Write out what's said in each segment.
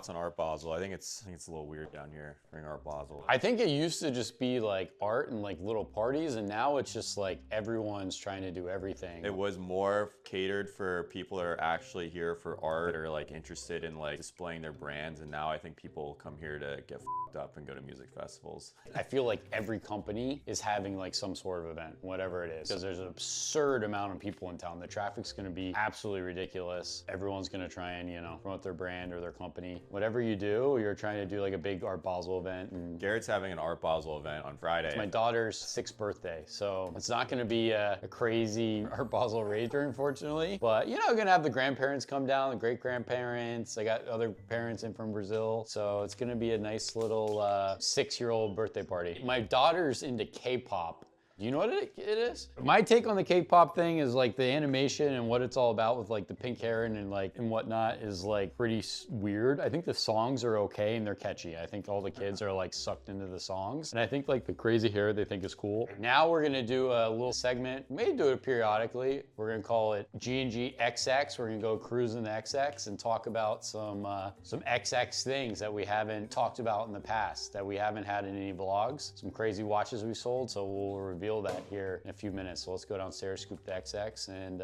thoughts on Art Basel? I think it's a little weird down here during Art Basel. I think it used to just be like art and like little parties, and now it's just like everyone's trying to do everything. It was more catered for people that are actually here for art or like interested in like displaying their brands, and now I think people come here to get f***ed up and go to music festivals. I feel like every company is having like some sort of event, whatever it is, because there's an absurd amount of people in town. The traffic's gonna be absolutely ridiculous. Everyone's gonna try and, you know, promote their brand or their company. Whatever you do, you're trying to do like a big Art Basel event. And Garrett's having an Art Basel event on Friday. it's my daughter's 6th birthday, so it's not gonna be a crazy Art Basel rager, unfortunately. But, you know, gonna have the grandparents come down, the great-grandparents. I got other parents in from Brazil, so it's gonna be a nice little 6-year-old birthday party. My daughter's into K-pop. Do you know what it is? My take on the K-pop thing is like the animation and what it's all about with like the pink hair and like and whatnot is like pretty weird. I think the songs are okay and they're catchy. I think all the kids are like sucked into the songs. And I think like the crazy hair they think is cool. Now we're gonna do a little segment. We may do it periodically. We're gonna call it G&G XX. We're gonna go cruise in the XX and talk about some XX things that we haven't talked about in the past, that we haven't had in any vlogs. Some crazy watches we sold, so we'll reveal that here in a few minutes. So let's go downstairs, scoop the XX, and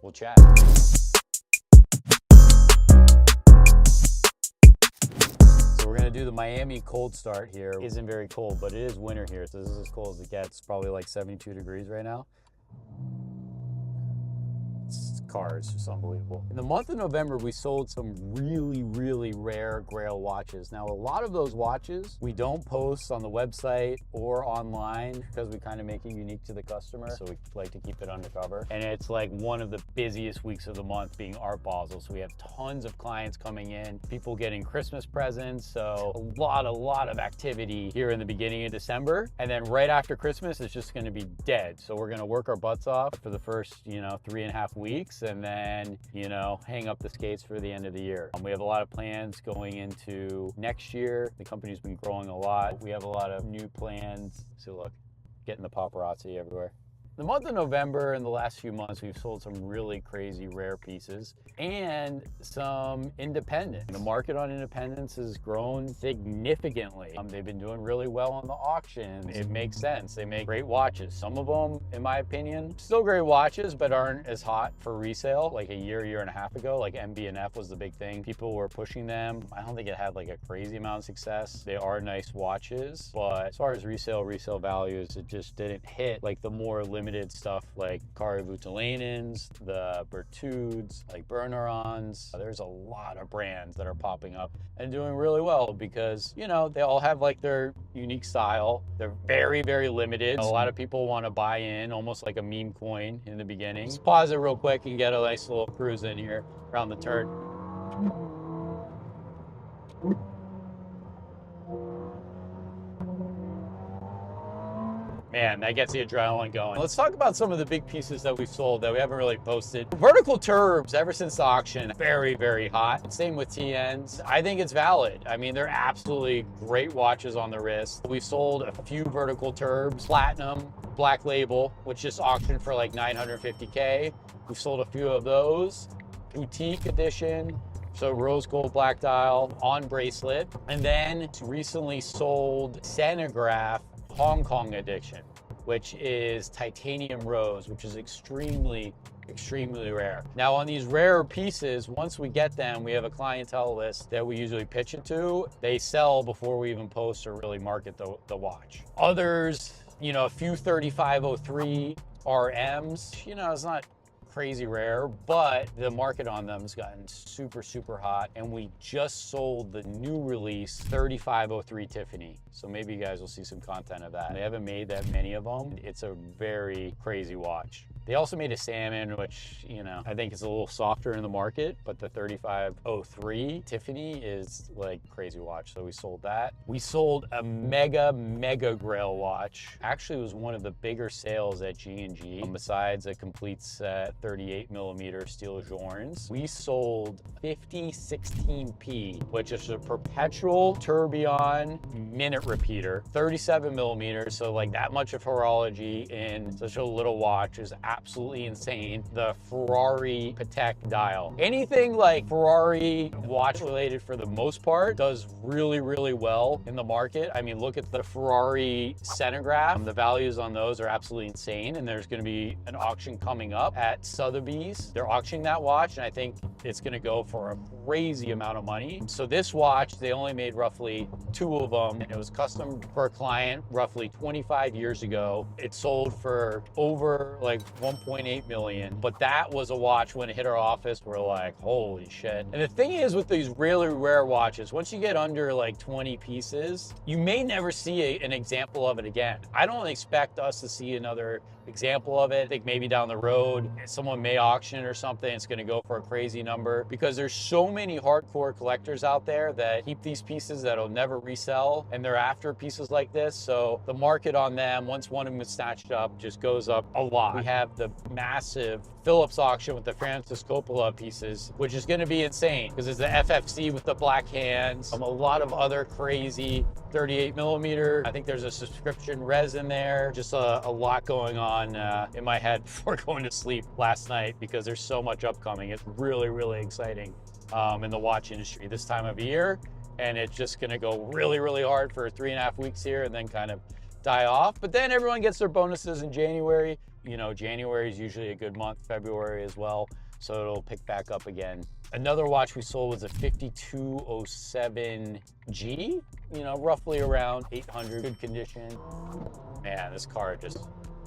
we'll chat. So we're gonna do the Miami cold start here. It isn't very cold, but it is winter here, so this is as cold as it gets. Probably like 72 degrees right now. It's just unbelievable. In the month of November, we sold some really, really rare Grail watches. Now, a lot of those watches we don't post on the website or online because we kind of make it unique to the customer. So we like to keep it undercover. And it's like one of the busiest weeks of the month being Art Basel. So we have tons of clients coming in, people getting Christmas presents. So a lot of activity here in the beginning of December. And then right after Christmas, it's just gonna be dead. So we're gonna work our butts off for the first, 3.5 weeks. And then, hang up the skates for the end of the year. We have a lot of plans going into next year. The company's been growing a lot. We have a lot of new plans. So look, getting the paparazzi everywhere. The month of November and the last few months, we've sold some really crazy rare pieces and some independent. The market on independents has grown significantly. They've been doing really well on the auctions. It makes sense. They make great watches. Some of them, in my opinion, still great watches, but aren't as hot for resale like a year and a half ago. Like MB&F was the big thing. People were pushing them. I don't think it had like a crazy amount of success. They are nice watches, but as far as resale values, it just didn't hit like the more limited stuff like Kari Voutilainens, the Bertudes, like Bernarons. There's a lot of brands that are popping up and doing really well because, they all have like their unique style. They're very, very limited. A lot of people want to buy in almost like a meme coin in the beginning. Let's pause it real quick and get a nice little cruise in here around the turn. Man, that gets the adrenaline going. Let's talk about some of the big pieces that we've sold that we haven't really posted. Vertical turbs, ever since the auction, very, very hot. Same with TNs. I think it's valid. I mean, they're absolutely great watches on the wrist. We've sold a few vertical turbs, platinum, black label, which just auctioned for like 950K. We've sold a few of those. Boutique edition. So rose gold black dial on bracelet. And then recently sold Senograph Hong Kong edition, which is titanium rose, which is extremely rare. Now on these rare pieces, once we get them, we have a clientele list that we usually pitch it to. They sell before we even post or really market the watch. Others, a few 3503 RMs, it's not crazy rare, but the market on them has gotten super hot, and we just sold the new release 3503 Tiffany, so maybe you guys will see some content of that. They haven't made that many of them. It's a very crazy watch. They also made a salmon, which, I think is a little softer in the market, but the 3503 Tiffany is like crazy watch. So we sold that. We sold a mega Grail watch. Actually, it was one of the bigger sales at G&G. Besides a complete set 38mm steel Journes, we sold 5016P, which is a perpetual tourbillon minute repeater, 37mm. So like that much of horology in such a little watch is absolutely insane. The Ferrari Patek dial. Anything like Ferrari watch related for the most part does really, really well in the market. I mean, look at the Ferrari Centigraph. The values on those are absolutely insane, and there's going to be an auction coming up at Sotheby's. They're auctioning that watch, and I think it's going to go for a crazy amount of money. So this watch, they only made roughly 2 of them, and it was custom for a client roughly 25 years ago. It sold for over like 1.8 million, but that was a watch when it hit our office, we're like, holy shit. And the thing is with these really rare watches, once you get under like 20 pieces, you may never see an example of it again. I don't expect us to see another example of it. I think maybe down the road, someone may auction it or something. It's going to go for a crazy number because there's so many hardcore collectors out there that keep these pieces that'll never resell, and they're after pieces like this. So the market on them, once one of them is snatched up, just goes up a lot. We have the massive Phillips auction with the Francis Coppola pieces, which is going to be insane because it's the FFC with the black hands, a lot of other crazy 38 millimeter. I think there's a subscription resin there. Just a lot going on in my head before going to sleep last night because there's so much upcoming. It's really, really exciting in the watch industry this time of year. And it's just gonna go really, really hard for 3.5 weeks here and then kind of die off. But then everyone gets their bonuses in January. You know, January is usually a good month, February as well. So it'll pick back up again. Another watch we sold was a 5207G, you know, roughly around 800, good condition. Man, this car just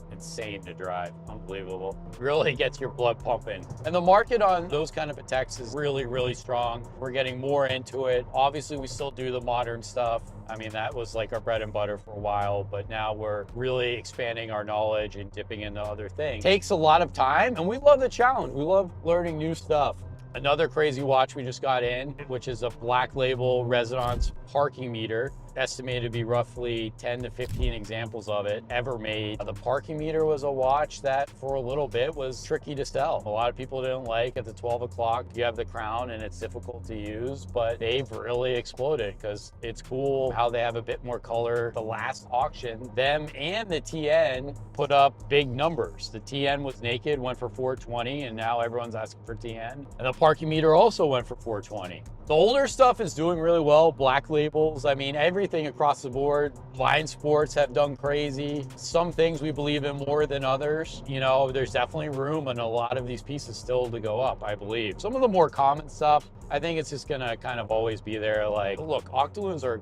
insane to drive, unbelievable. Really gets your blood pumping. And the market on those kind of Pateks is really, really strong. We're getting more into it. Obviously, we still do the modern stuff. I mean, that was like our bread and butter for a while, but now we're really expanding our knowledge and dipping into other things. Takes a lot of time, and we love the challenge. We love learning new stuff. Another crazy watch we just got in, which is a black label resonance parking meter, estimated to be roughly 10 to 15 examples of it ever made. The parking meter was a watch that for a little bit was tricky to sell. A lot of people didn't like at the 12 o'clock. You have the crown and it's difficult to use, but they've really exploded because it's cool how they have a bit more color. The last auction, them and the TN put up big numbers. The TN was naked, went for 420, and now everyone's asking for TN. And the parking meter also went for 420. The older stuff is doing really well. Black labels, I mean, everything across the board. Line sports have done crazy. Some things we believe in more than others. You know, there's definitely room in a lot of these pieces still to go up, I believe. Some of the more common stuff, I think it's just gonna kind of always be there. Like, look, Octolunes are a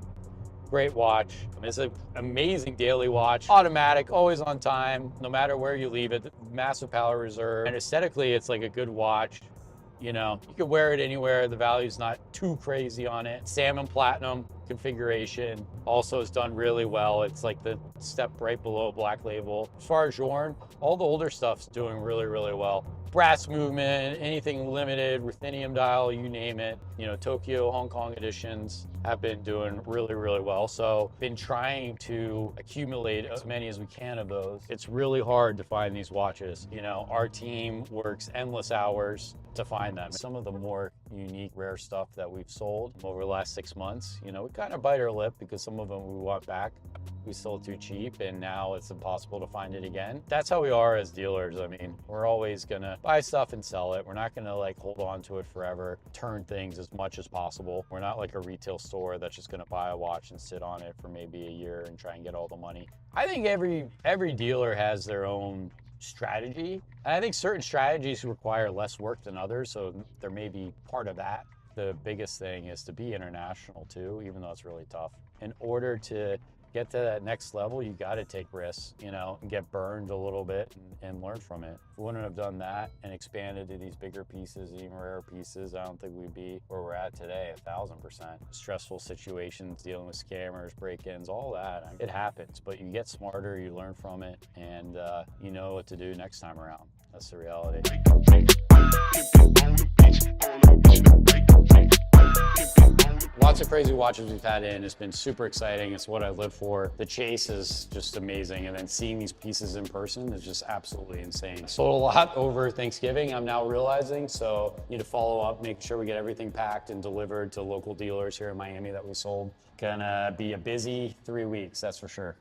great watch. It's an amazing daily watch. Automatic, always on time, no matter where you leave it. Massive power reserve. And aesthetically, it's like a good watch. You know, you could wear it anywhere. The value's not too crazy on it. Salmon platinum configuration also is done really well. It's like the step right below black label. As far as Journe, all the older stuff's doing really, really well. Brass movement, anything limited, ruthenium dial, you name it. You know, Tokyo, Hong Kong editions have been doing really, really well. So been trying to accumulate as many as we can of those. It's really hard to find these watches. You know, our team works endless hours to find them. Some of the more unique, rare stuff that we've sold over the last 6 months, you know, we kind of bite our lip because some of them we want back. We sold too cheap and now it's impossible to find it again. That's how we are as dealers. I mean, we're always gonna buy stuff and sell it. We're not gonna like hold on to it forever, turn things as much as possible. We're not like a retail store that's just gonna buy a watch and sit on it for maybe a year and try and get all the money. I think every dealer has their own strategy. And I think certain strategies require less work than others, so there may be part of that. The biggest thing is to be international too, even though it's really tough. In order to get to that next level, you got to take risks, you know, and get burned a little bit and learn from it. If we wouldn't have done that and expanded to these bigger pieces, even rarer pieces, I don't think we'd be where we're at today, 1000%. Stressful situations, dealing with scammers, break-ins, all that. I mean, it happens, but you get smarter, you learn from it, and you know what to do next time around. That's the reality. Lots of crazy watches we've had in. It's been super exciting. It's what I live for. The chase is just amazing. And then seeing these pieces in person is just absolutely insane. Sold a lot over Thanksgiving, I'm now realizing. So need to follow up, make sure we get everything packed and delivered to local dealers here in Miami that we sold. Gonna be a busy 3 weeks, that's for sure.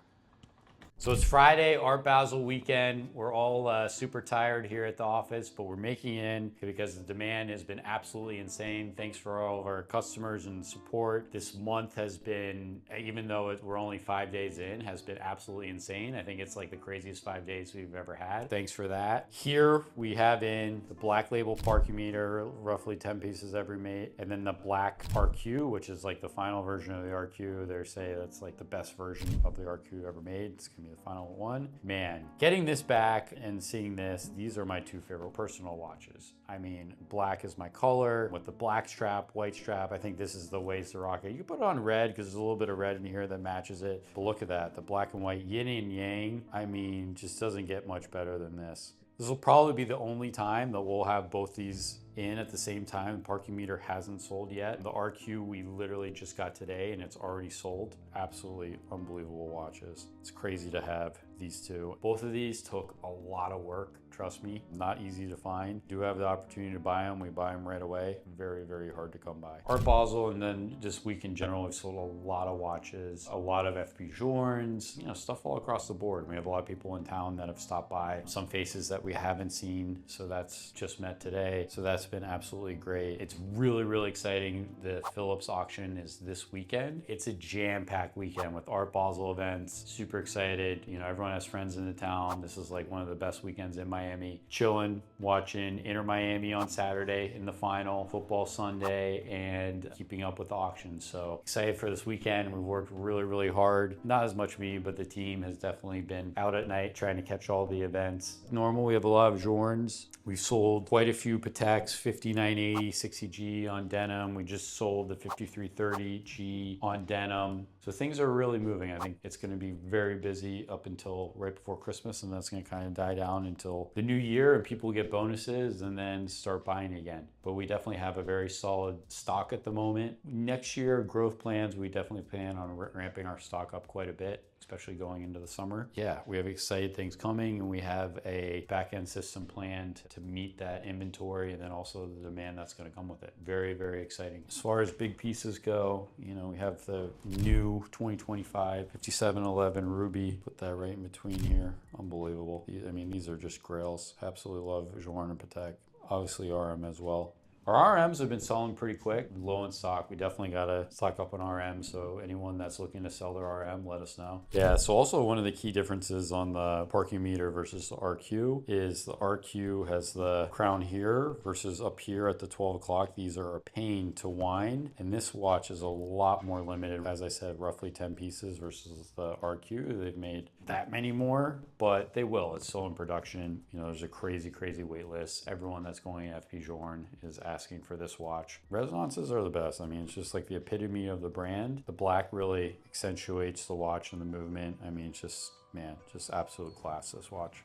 So it's Friday, Art Basel weekend. We're all super tired here at the office, but we're making it in because the demand has been absolutely insane. Thanks for all of our customers and support. This month has been, even though we're only 5 days in, has been absolutely insane. I think it's like the craziest 5 days we've ever had. Thanks for that. Here we have in the black label parking meter, roughly 10 pieces every made, and then the black RQ, which is like the final version of the RQ. They say that's like the best version of the RQ ever made. It's gonna be the final one. Man, getting this back and seeing this, these are my two favorite personal watches. I mean, black is my color with the black strap, white strap. I think this is the way to rock it. You can put it on red because there's a little bit of red in here that matches it. But look at that, the black and white yin and yang. I mean, just doesn't get much better than this. This will probably be the only time that we'll have both these in at the same time. The parking meter hasn't sold yet. The RQ we literally just got today and it's already sold. Absolutely unbelievable watches. It's crazy to have these two. Both of these took a lot of work. Trust me, not easy to find. Do have the opportunity to buy them. We buy them right away. Very, very hard to come by. Art Basel, and then this week in general, we've sold a lot of watches, a lot of FP Journes, you know, stuff all across the board. We have a lot of people in town that have stopped by, some faces that we haven't seen. So that's just met today. So that's been absolutely great. It's really, really exciting. The Phillips auction is this weekend. It's a jam-packed weekend with Art Basel events. Super excited. You know, everyone has friends in the town. This is like one of the best weekends in Miami. Chilling, watching Inter Miami on Saturday in the final, football Sunday, and keeping up with the auction. So excited for this weekend. We've worked really, really hard. Not as much me, but the team has definitely been out at night trying to catch all the events. Normal, we have a lot of Journes. We've sold quite a few Pateks, 5980, 60G on denim. We just sold the 5330G on denim. So things are really moving. I think it's gonna be very busy up until right before Christmas, and that's gonna kind of die down until the new year and people get bonuses and then start buying again. But we definitely have a very solid stock at the moment. Next year, growth plans, we definitely plan on ramping our stock up quite a bit, especially going into the summer. Yeah, we have exciting things coming, and we have a back-end system planned to meet that inventory and then also the demand that's going to come with it. Very, very exciting. As far as big pieces go, you know, we have the new 2025 5711 Ruby. Put that right in between here. Unbelievable. I mean, these are just grails. Absolutely love Journe and Patek. Obviously RM as well. Our RMs have been selling pretty quick, low in stock. We definitely got to stock up on RM, so anyone that's looking to sell their RM, let us know. Yeah, so also one of the key differences on the parking meter versus the RQ is the RQ has the crown here versus up here at the 12 o'clock. These are a pain to wind, and this watch is a lot more limited. As I said, roughly 10 pieces versus the RQ. They've made that many more, but they will. It's still in production. You know, there's a crazy, crazy wait list. Everyone that's going to FP Journe is asking for this watch. Resonances are the best. I mean, it's just like the epitome of the brand. The black really accentuates the watch and the movement. I mean, it's just, man, just absolute class, this watch.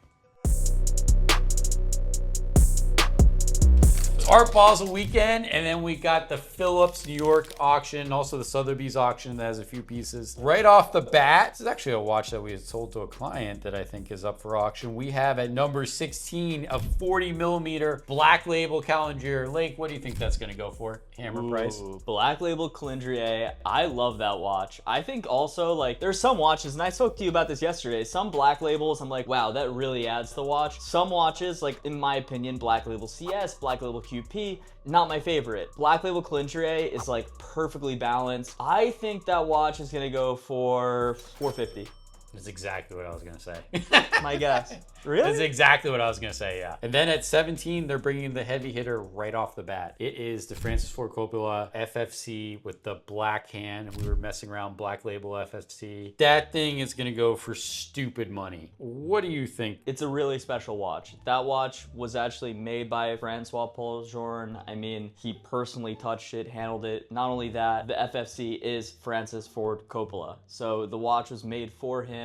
Art Basel weekend, and then we got the Phillips New York auction, also the Sotheby's auction that has a few pieces. Right off the bat, this is actually a watch that we had sold to a client that I think is up for auction. We have at number 16 a 40 millimeter black label calendrier. Lake, what do you think that's gonna go for? Hammer price? Black label calendrier. I love that watch. I think also, like, there's some watches, and I spoke to you about this yesterday, some black labels, I'm like, wow, that really adds to the watch. Some watches, like, in my opinion, black label CS, black label QP, not my favorite. Black label calendrier is like perfectly balanced. I think that watch is gonna go for $450. That's exactly what I was gonna say. My guess. Really? That's exactly what I was gonna say, yeah. And then at 17, they're bringing the heavy hitter right off the bat. It is the Francis Ford Coppola FFC with the black hand. We were messing around, black label FFC. That thing is gonna go for stupid money. What do you think? It's a really special watch. That watch was actually made by Francois Paul Journe. I mean, he personally touched it, handled it. Not only that, the FFC is Francis Ford Coppola. So the watch was made for him.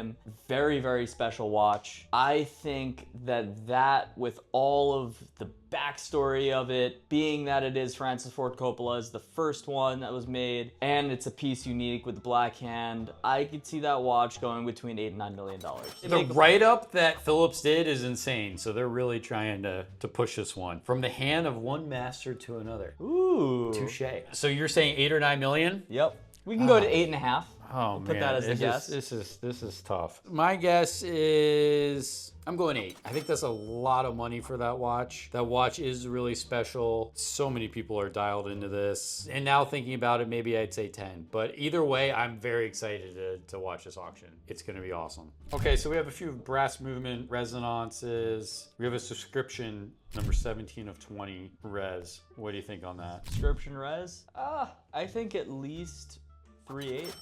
Very, very special watch. I think that with all of the backstory of it, being that it is Francis Ford Coppola's, the first one that was made, and it's a piece unique with the black hand, I could see that watch going between $8 and $9 million. The write-up that Phillips did is insane, so they're really trying to push this one. From the hand of one master to another. Ooh. Touche. So you're saying 8 or 9 million? Yep. We can go to 8.5. Oh, Put that as a guess. This is tough. My guess is I'm going 8. I think that's a lot of money for that watch. That watch is really special. So many people are dialed into this. And now thinking about it, maybe I'd say 10. But either way, I'm very excited to watch this auction. It's gonna be awesome. Okay, so we have a few brass movement resonances. We have a subscription number 17 of 20 res. What do you think on that? Subscription res? I think at least 3.8.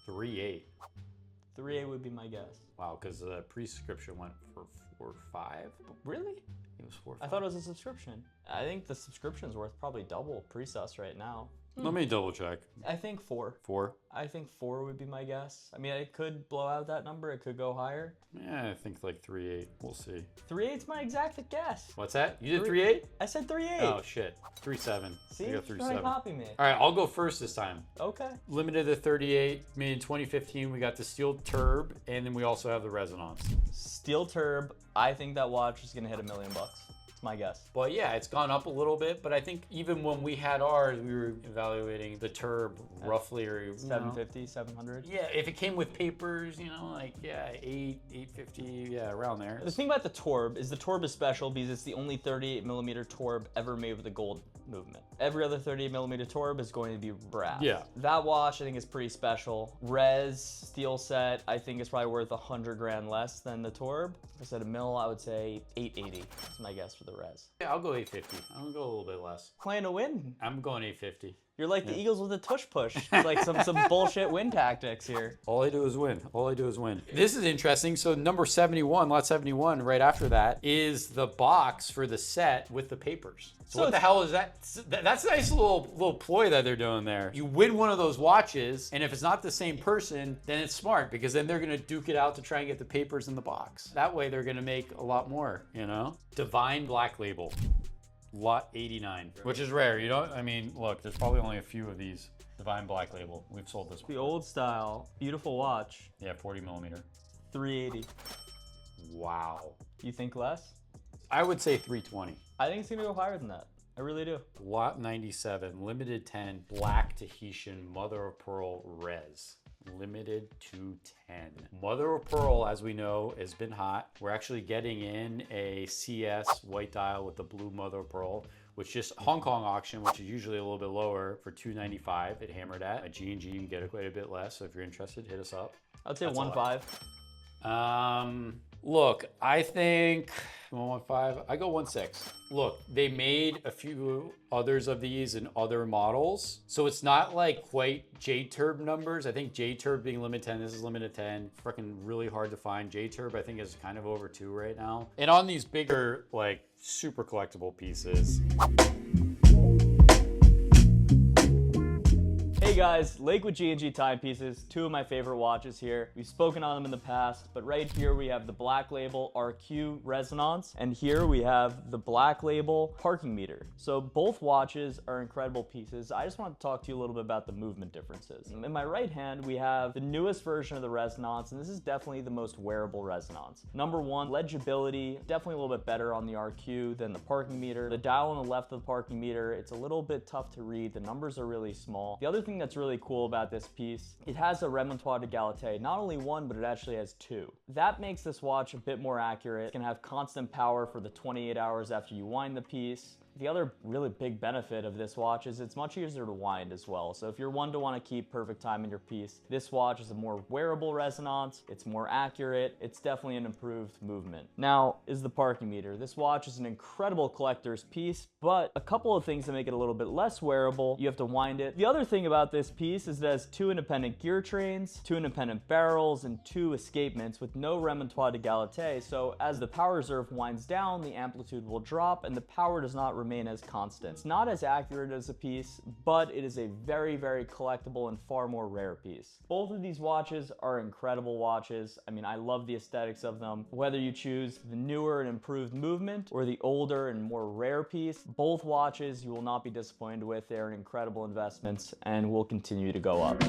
3.8. 3.8 would be my guess. Wow, because the pre-subscription went for 4.5. Really? It was 4.5. I thought it was a subscription. I think the subscription's worth probably double pre-sus right now. Let me double check. I think 4. 4? I think 4 would be my guess. I mean, it could blow out that number. It could go higher. Yeah, I think like 3.8. We'll see. 3.8's my exact guess. What's that? You did 3.8? I said 3.8. Oh shit. 3.7. See? You You're got trying to 3.7. copy me. All right, I'll go first this time. Okay. Limited to 38. Made in 2015. We got the steel turb, and then we also have the resonance. Steel turb. I think that watch is gonna hit $1 million. It's my guess. But yeah, it's gone up a little bit. But I think even when we had ours, we were evaluating the turb roughly, or 750, 700. Yeah, if it came with papers, like 850, yeah, around there. The thing about the Torb is special because it's the only 38mm Torb ever made with a gold movement. Every other 38mm Torb is going to be brass. Yeah. That watch I think is pretty special. Res steel set I think is probably worth 100 grand less than the Torb. If I said $1 million, I would say 880. That's my guess for the res. Yeah, I'll go 850. I'm gonna go a little bit less. Playing to win. I'm going 850. You're like the Eagles with a tush push. It's like some bullshit win tactics here. All I do is win. All I do is win. This is interesting. So number 71, lot 71, right after that, is the box for the set with the papers. So what the hell is that? That's a nice little ploy that they're doing there. You win one of those watches, and if it's not the same person, then it's smart, because then they're gonna duke it out to try and get the papers in the box. That way they're gonna make a lot more, Divine Black Label. Lot 89, which is rare. Look, there's probably only a few of these. Divine Black Label. We've sold this one. The old style, beautiful watch. Yeah, 40mm. 380. Wow. You think less? I would say 320. I think it's gonna go higher than that. I really do. Lot 97, limited 10, Black Tahitian Mother of Pearl Res. Limited to 10. Mother of Pearl, as we know, has been hot. We're actually getting in a CS white dial with the blue Mother of Pearl, which just Hong Kong auction, which is usually a little bit lower, for $295. It hammered at. A G&G, you can get it quite a bit less. So if you're interested, hit us up. I'd say 1.5. Look, I think 1.15. I go 1.6. Look, they made a few others of these in other models, so it's not like quite J-Turb numbers. I think J-Turb being limited 10, this is limited 10. Freaking really hard to find. J-Turb I think is kind of over 2 right now. And on these bigger, like super collectible pieces. Hey guys, Lakewood G&G timepieces, 2 of my favorite watches here. We've spoken on them in the past, but right here we have the Black Label RQ Resonance, and here we have the Black Label parking meter. So both watches are incredible pieces. I just want to talk to you a little bit about the movement differences. In my right hand, we have the newest version of the Resonance, and this is definitely the most wearable Resonance. Number 1, legibility, definitely a little bit better on the RQ than the parking meter. The dial on the left of the parking meter, it's a little bit tough to read. The numbers are really small. The other thing that's really cool about this piece, it has a remontoire de Galate, not only 1, but it actually has 2. That makes this watch a bit more accurate. It can have constant power for the 28 hours after you wind the piece. The other really big benefit of this watch is it's much easier to wind as well. So if you're one to want to keep perfect time in your piece, this watch is a more wearable Resonance. It's more accurate. It's definitely an improved movement. Now is the parking meter. This watch is an incredible collector's piece, but a couple of things that make it a little bit less wearable. You have to wind it. The other thing about this piece is that it has 2 independent gear trains, 2 independent barrels, and 2 escapements with no remontoire de Galate. So as the power reserve winds down, the amplitude will drop and the power does not remain as constant. It's not as accurate as a piece, but it is a very, very collectible and far more rare piece. Both of these watches are incredible watches. I mean, I love the aesthetics of them. Whether you choose the newer and improved movement or the older and more rare piece, both watches you will not be disappointed with. They're incredible investments and will continue to go up.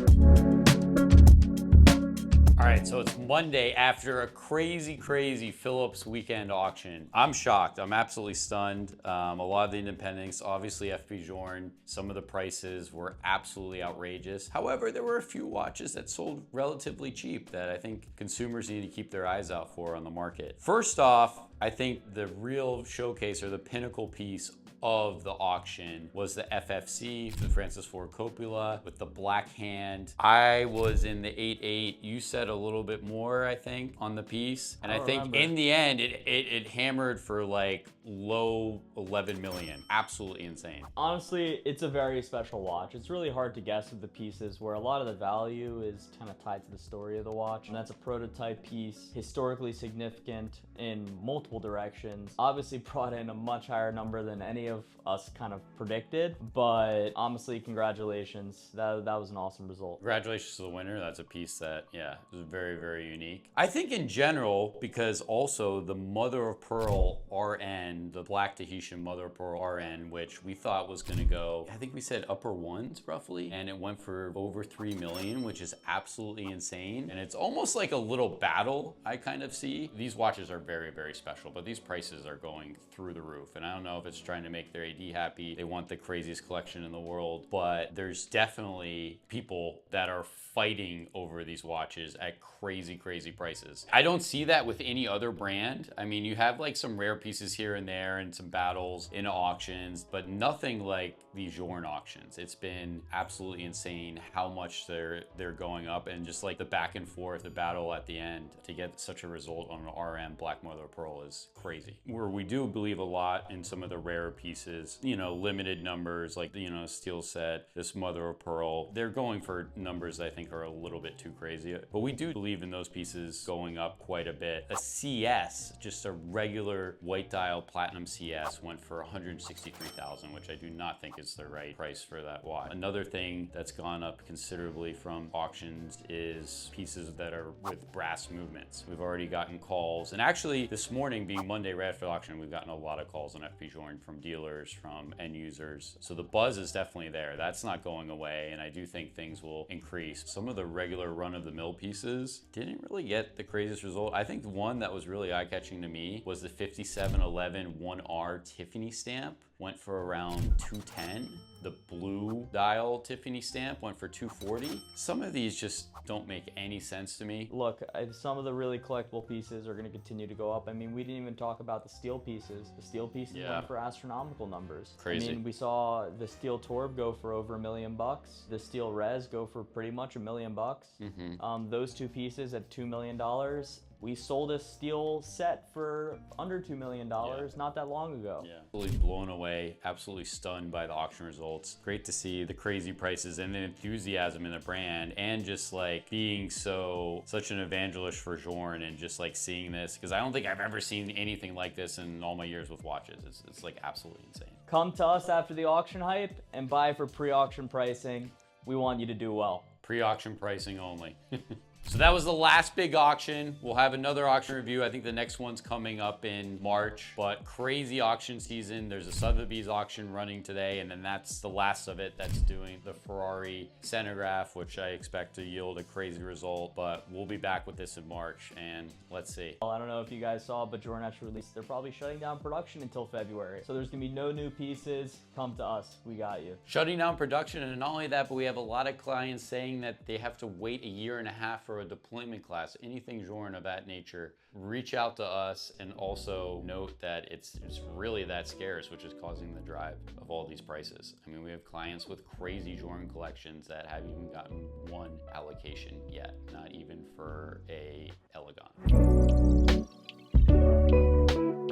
All right, so it's Monday after a crazy, crazy Phillips weekend auction. I'm shocked. I'm absolutely stunned. A lot of the independents, obviously FP Journe, some of the prices were absolutely outrageous. However, there were a few watches that sold relatively cheap that I think consumers need to keep their eyes out for on the market. First off, I think the real showcase or the pinnacle piece of the auction was the FFC, the Francis Ford Coppola with the black hand. I was in the 8.8. You said a little bit more, I think, on the piece. And I think in the end, it hammered for like low 11 million. Absolutely insane. Honestly, it's a very special watch. It's really hard to guess with the pieces where a lot of the value is kind of tied to the story of the watch. And that's a prototype piece, historically significant in multiple directions. Obviously brought in a much higher number than any of us kind of predicted, but honestly, congratulations. That was an awesome result. Congratulations to the winner. That's a piece that, yeah, was very, very unique. I think in general, because also the mother of pearl RN, the black Tahitian mother of pearl RN, which we thought was gonna go, I think we said upper ones roughly, and it went for over 3 million, which is absolutely insane. And it's almost like a little battle, I kind of see. These watches are very, very special, but these prices are going through the roof. And I don't know if it's trying to make their AD happy. They want the craziest collection in the world, but there's definitely people that are fighting over these watches at crazy, crazy prices. I don't see that with any other brand. I mean, you have like some rare pieces here and there and some battles in auctions, but nothing like these Journe auctions. It's been absolutely insane how much they're going up, and just like the back and forth, the battle at the end to get such a result on an RM black mother of pearl is crazy. Where we do believe a lot in some of the rare pieces, you know, limited numbers, like, you know, Steele said, this mother of pearl, they're going for numbers that I think are a little bit too crazy. But we do believe in those pieces going up quite a bit. A CS, just a regular white dial platinum CS, went for 163,000, which I do not think is the right price for that watch. Another thing that's gone up considerably from auctions is pieces that are with brass movements. We've already gotten calls, and actually this morning, being Monday right after the auction, we've gotten a lot of calls on FP Journe from dealers, from end users. So the buzz is definitely there. That's not going away, and I do think things will increase. Some of the regular run-of-the-mill pieces didn't really get the craziest result. I think the one that was really eye-catching to me was the 5711 1R Tiffany stamp. Went for around 210. The blue dial Tiffany stamp went for 240. Some of these just don't make any sense to me. Look, some of the really collectible pieces are going to continue to go up. I mean, we didn't even talk about the steel pieces. The steel pieces went for astronomical numbers. Crazy. I mean, we saw the steel Torb go for over $1 million. The steel Res go for pretty much $1 million. Those two pieces at $2 million. We sold a steel set for under $2 million not that long ago. Yeah, absolutely blown away, absolutely stunned by the auction results. Great to see the crazy prices and the enthusiasm in the brand, and just like being such an evangelist for Journe, and just like seeing this, because I don't think I've ever seen anything like this in all my years with watches. It's like absolutely insane. Come to us after the auction hype and buy for pre-auction pricing. We want you to do well. Pre-auction pricing only. So that was the last big auction. We'll have another auction review. I think the next one's coming up in March, but crazy auction season. There's a Sotheby's auction running today, and then that's the last of it. That's doing the Ferrari Centergraph, which I expect to yield a crazy result, but we'll be back with this in March, and let's see. Well, I don't know if you guys saw, but Journe actually released, they're probably shutting down production until February. So there's gonna be no new pieces. Come to us, we got you. Shutting down production, and not only that, but we have a lot of clients saying that they have to wait 1.5 years for a deployment class. Anything Journe of that nature, reach out to us, and also note that it's really that scarce, which is causing the drive of all these prices. I mean, we have clients with crazy Journe collections that haven't even gotten one allocation yet, not even for a Elegant.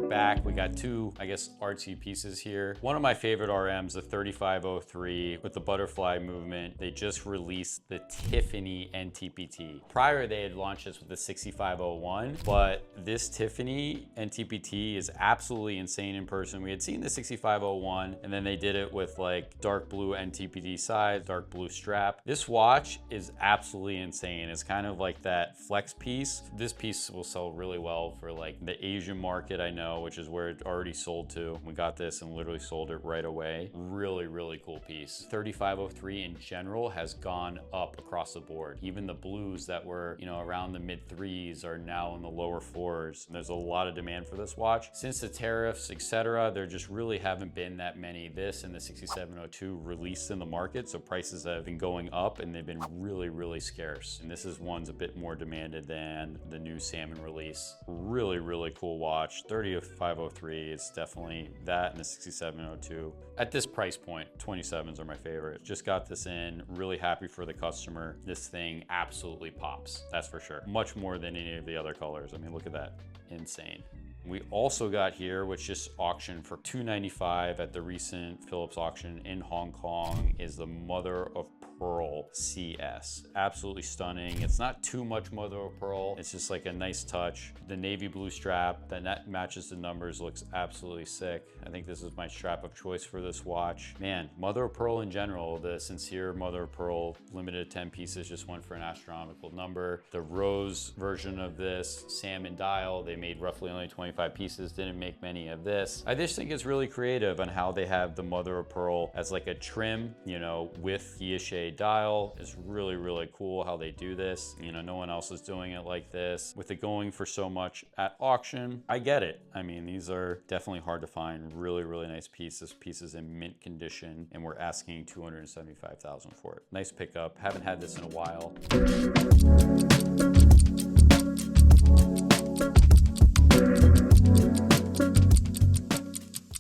Back, we got two, I guess, artsy pieces here. One of my favorite RMs, the 3503 with the butterfly movement. They just released the Tiffany NTPT. Prior, they had launched this with the 6501, but this Tiffany NTPT is absolutely insane in person. We had seen the 6501, and then they did it with like dark blue NTPT sides, dark blue strap. This watch is absolutely insane. It's kind of like that flex piece. This piece will sell really well for like the Asian market, I know, which is where it already sold to. We got this and literally sold it right away. Really, really cool piece. 3503 in general has gone up across the board. Even the blues that were, you know, around the mid 3s are now in the lower 4s. And there's a lot of demand for this watch. Since the tariffs, etc., there just really haven't been that many. This and the 6702 released in the market, so prices have been going up and they've been really, really scarce. And this is one's a bit more demanded than the new Salmon release. Really, really cool watch. 3503 is definitely that, and the 6702. At this price point, 27s are my favorite. Just got this in, really happy for the customer. This thing absolutely pops, that's for sure. Much more than any of the other colors. I mean, look at that, insane. We also got here, which just auctioned for $295 at the recent Phillips auction in Hong Kong, is the Mother of Pearl CS. Absolutely stunning. It's not too much mother of pearl. It's just like a nice touch. The navy blue strap that matches the numbers looks absolutely sick. I think this is my strap of choice for this watch. Man, mother of pearl in general, the sincere mother of pearl, limited 10 pieces, just went for an astronomical number. The rose version of this, salmon dial, they made roughly only 25 pieces, didn't make many of this. I just think it's really creative on how they have the mother of pearl as like a trim, you know, with guilloche dial. Is really, really cool how they do this. You know, no one else is doing it like this. With it going for so much at auction, I get it. I mean, these are definitely hard to find. Really, really nice pieces. Pieces in mint condition, and we're asking $275,000 for it. Nice pickup. Haven't had this in a while.